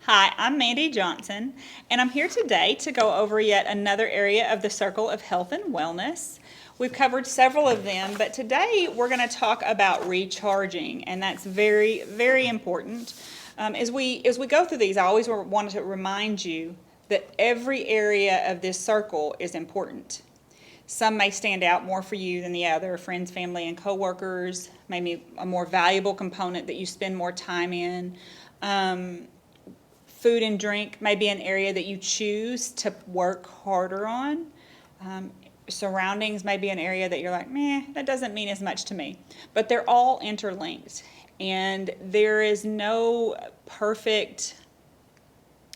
Hi, I'm Mandy Johnson, and I'm here today to go over yet another area of the circle of health and wellness. We've covered several of them, but today we're going to talk about recharging, and that's very, very important. As we go through these, I always wanted to remind you that every area of this circle is important. Some may stand out more for you than the other, friends, family, and coworkers, maybe a more valuable component that you spend more time in. Food and drink may be an area that you choose to work harder on. Surroundings may be an area that you're like, meh, that doesn't mean as much to me. But they're all interlinked, and there is no perfect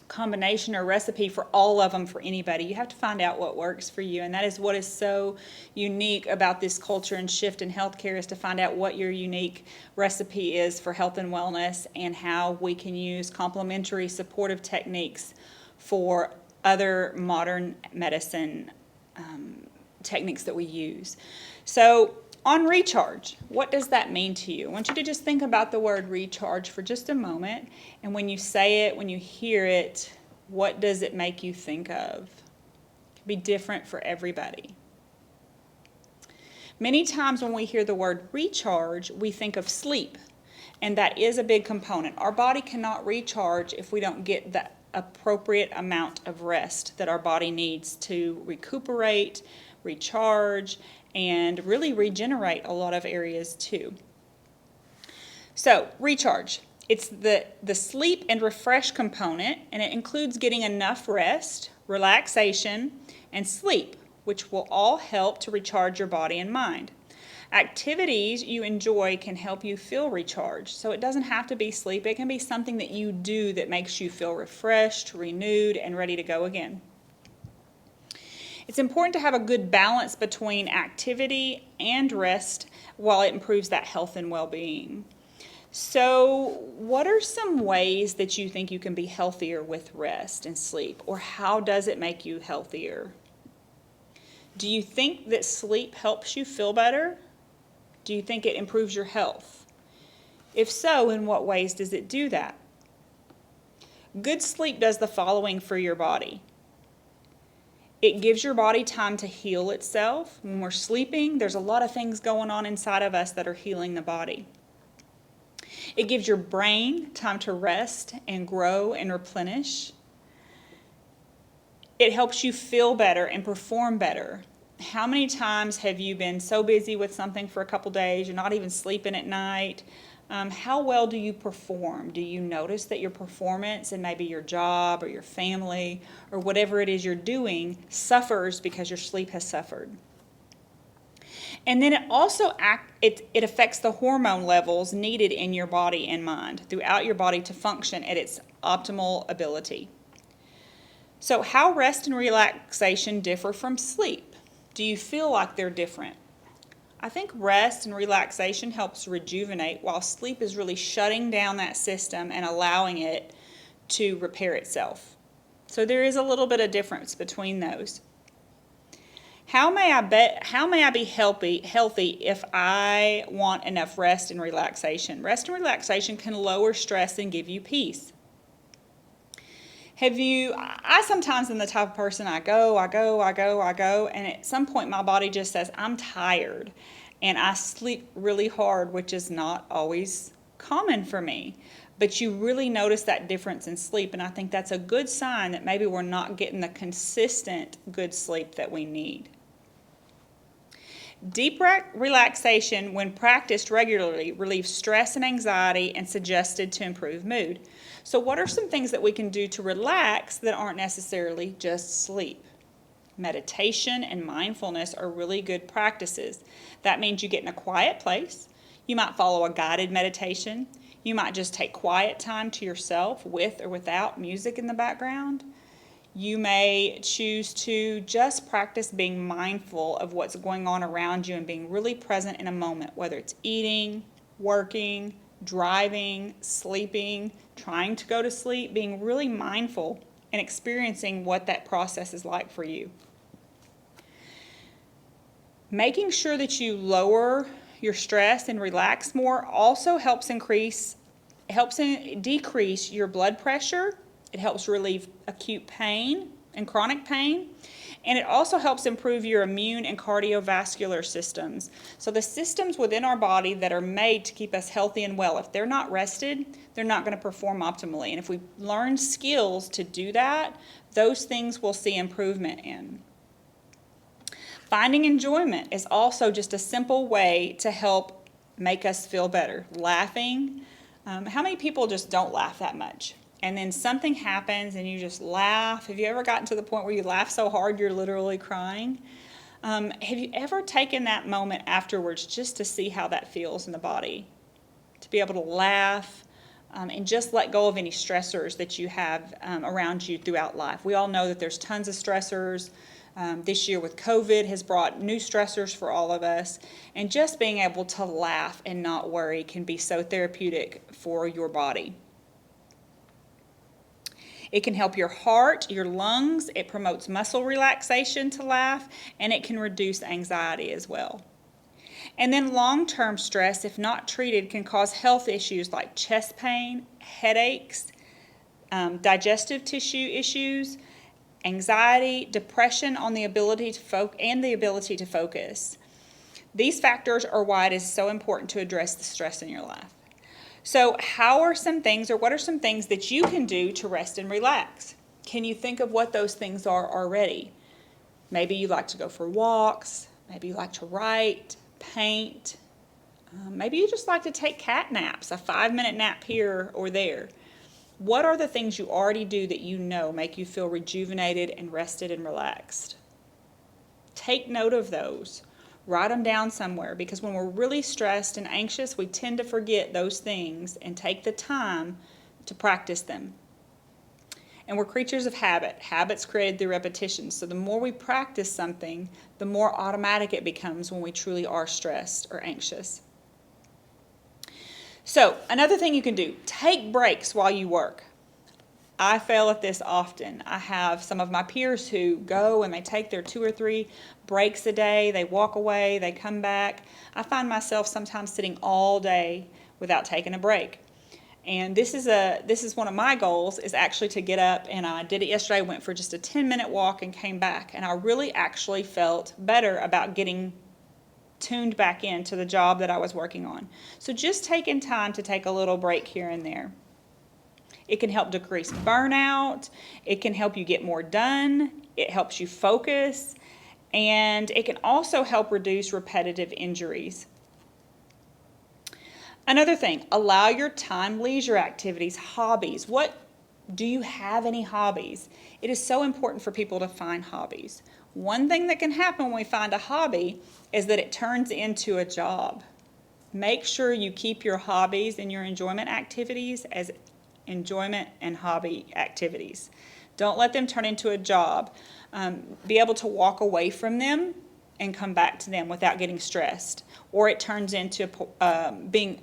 combination or recipe for all of them for anybody. You have to find out what works for you, and that is what is so unique about this culture and shift in healthcare, is to find out what your unique recipe is for health and wellness and how we can use complementary supportive techniques for other modern medicine techniques that we use. So on recharge, what does that mean to you? I want you to just think about the word recharge for just a moment. And when you say it, when you hear it, what does it make you think of? It can be different for everybody. Many times when we hear the word recharge, we think of sleep. And that is a big component. Our body cannot recharge if we don't get the appropriate amount of rest that our body needs to recuperate, recharge, and really regenerate a lot of areas too. So, recharge. It's the sleep and refresh component, and it includes getting enough rest, relaxation, and sleep, which will all help to recharge your body and mind. Activities you enjoy can help you feel recharged. So it doesn't have to be sleep. It can be something that you do that makes you feel refreshed, renewed, and ready to go again. It's important to have a good balance between activity and rest while it improves that health and well-being. So, what are some ways that you think you can be healthier with rest and sleep, or how does it make you healthier? Do you think that sleep helps you feel better? Do you think it improves your health? If so, in what ways does it do that? Good sleep does the following for your body. It gives your body time to heal itself. When we're sleeping, there's a lot of things going on inside of us that are healing the body. It gives your brain time to rest and grow and replenish. It helps you feel better and perform better. How many times have you been so busy with something for a couple days, you're not even sleeping at night? How well do you perform? Do you notice that your performance in maybe your job or your family or whatever it is you're doing suffers because your sleep has suffered? And then it also it affects the hormone levels needed in your body and mind throughout your body to function at its optimal ability. So how rest and relaxation differ from sleep? Do you feel like they're different? I think rest and relaxation helps rejuvenate, while sleep is really shutting down that system and allowing it to repair itself. So there is a little bit of difference between those. How may I be healthy if I want enough rest and relaxation? Rest and relaxation can lower stress and give you peace. I sometimes am the type of person, I go, and at some point my body just says, I'm tired, and I sleep really hard, which is not always common for me. But you really notice that difference in sleep, and I think that's a good sign that maybe we're not getting the consistent good sleep that we need. Deep relaxation, when practiced regularly, relieves stress and anxiety and suggested to improve mood. So what are some things that we can do to relax that aren't necessarily just sleep? Meditation and mindfulness are really good practices. That means you get in a quiet place. You might follow a guided meditation. You might just take quiet time to yourself with or without music in the background. You may choose to just practice being mindful of what's going on around you and being really present in a moment, whether it's eating, working, driving, sleeping, trying to go to sleep, being really mindful and experiencing what that process is like for you. Making sure that you lower your stress and relax more also helps decrease your blood pressure It helps relieve acute pain and chronic pain. And it also helps improve your immune and cardiovascular systems. So the systems within our body that are made to keep us healthy and well, if they're not rested, they're not going to perform optimally. And if we learn skills to do that, those things we'll see improvement in. Finding enjoyment is also just a simple way to help make us feel better. Laughing. How many people just don't laugh that much? And then something happens and you just laugh. Have you ever gotten to the point where you laugh so hard you're literally crying? Have you ever taken that moment afterwards just to see how that feels in the body? To be able to laugh and just let go of any stressors that you have around you throughout life. We all know that there's tons of stressors. This year with COVID has brought new stressors for all of us. And just being able to laugh and not worry can be so therapeutic for your body. It can help your heart, your lungs. It promotes muscle relaxation to laugh, and it can reduce anxiety as well. And then long-term stress, if not treated, can cause health issues like chest pain, headaches, digestive tissue issues, anxiety, depression on the ability to focus. These factors are why it is so important to address the stress in your life. So what are some things that you can do to rest and relax? Can you think of what those things are already? Maybe you like to go for walks. Maybe you like to write, paint. Maybe you just like to take cat naps, a 5-minute nap here or there. What are the things you already do that you know make you feel rejuvenated and rested and relaxed? Take note of those. Write them down somewhere, because when we're really stressed and anxious, we tend to forget those things and take the time to practice them. And we're creatures of habit. Habits created through repetition. So the more we practice something, the more automatic it becomes when we truly are stressed or anxious. So another thing you can do, take breaks while you work. I fail at this often. I have some of my peers who go and they take their 2 or 3 breaks a day. They walk away, they come back. I find myself sometimes sitting all day without taking a break. And this is one of my goals, is actually to get up, and I did it yesterday. I went for just a 10-minute walk and came back. And I really actually felt better about getting tuned back into the job that I was working on. So just taking time to take a little break here and there. It can help decrease burnout. It can help you get more done. It helps you focus. And it can also help reduce repetitive injuries. Another thing, allow your time leisure activities, hobbies. Do you have any hobbies? It is so important for people to find hobbies. One thing that can happen when we find a hobby is that it turns into a job. Make sure you keep your hobbies and your enjoyment activities as enjoyment and hobby activities. Don't let them turn into a job. Be able to walk away from them and come back to them without getting stressed, or it turns into being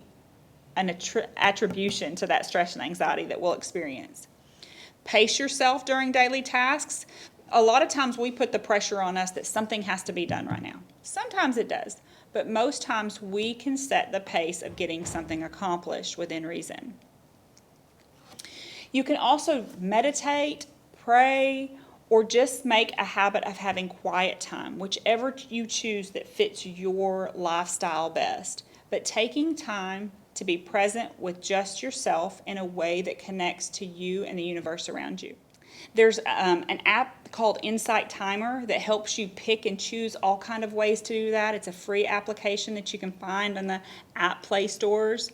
an attribution to that stress and anxiety that we'll experience. Pace yourself during daily tasks. A lot of times we put the pressure on us that something has to be done right now. Sometimes it does, but most times we can set the pace of getting something accomplished within reason. You can also meditate, pray, or just make a habit of having quiet time, whichever you choose that fits your lifestyle best. But taking time to be present with just yourself in a way that connects to you and the universe around you. There's an app called Insight Timer that helps you pick and choose all kind of ways to do that. It's a free application that you can find on the app play stores.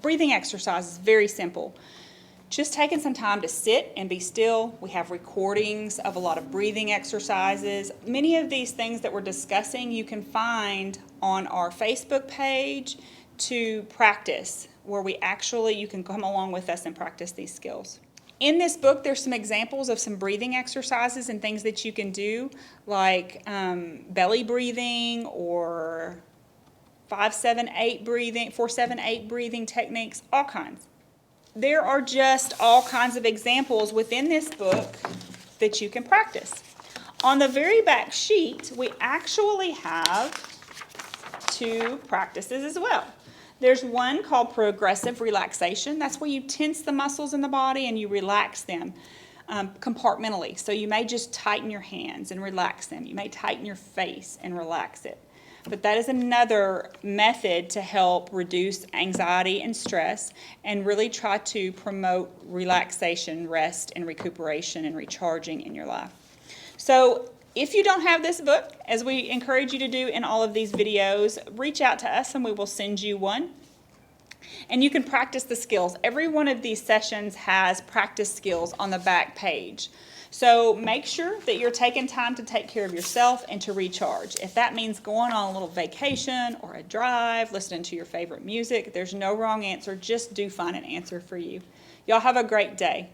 Breathing exercise is very simple. Just taking some time to sit and be still. We have recordings of a lot of breathing exercises. Many of these things that we're discussing you can find on our Facebook page to practice, where you can come along with us and practice these skills. In this book, there's some examples of some breathing exercises and things that you can do, like belly breathing or 5-7-8 breathing, 4-7-8 breathing techniques, all kinds. There are just all kinds of examples within this book that you can practice. On the very back sheet, we actually have 2 practices as well. There's one called progressive relaxation. That's where you tense the muscles in the body and you relax them compartmentally. So you may just tighten your hands and relax them. You may tighten your face and relax it. But that is another method to help reduce anxiety and stress and really try to promote relaxation, rest, and recuperation and recharging in your life. So if you don't have this book, as we encourage you to do in all of these videos, reach out to us and we will send you one. And you can practice the skills. Every one of these sessions has practice skills on the back page. So make sure that you're taking time to take care of yourself and to recharge. If that means going on a little vacation or a drive, listening to your favorite music, there's no wrong answer. Just do find an answer for you. Y'all have a great day.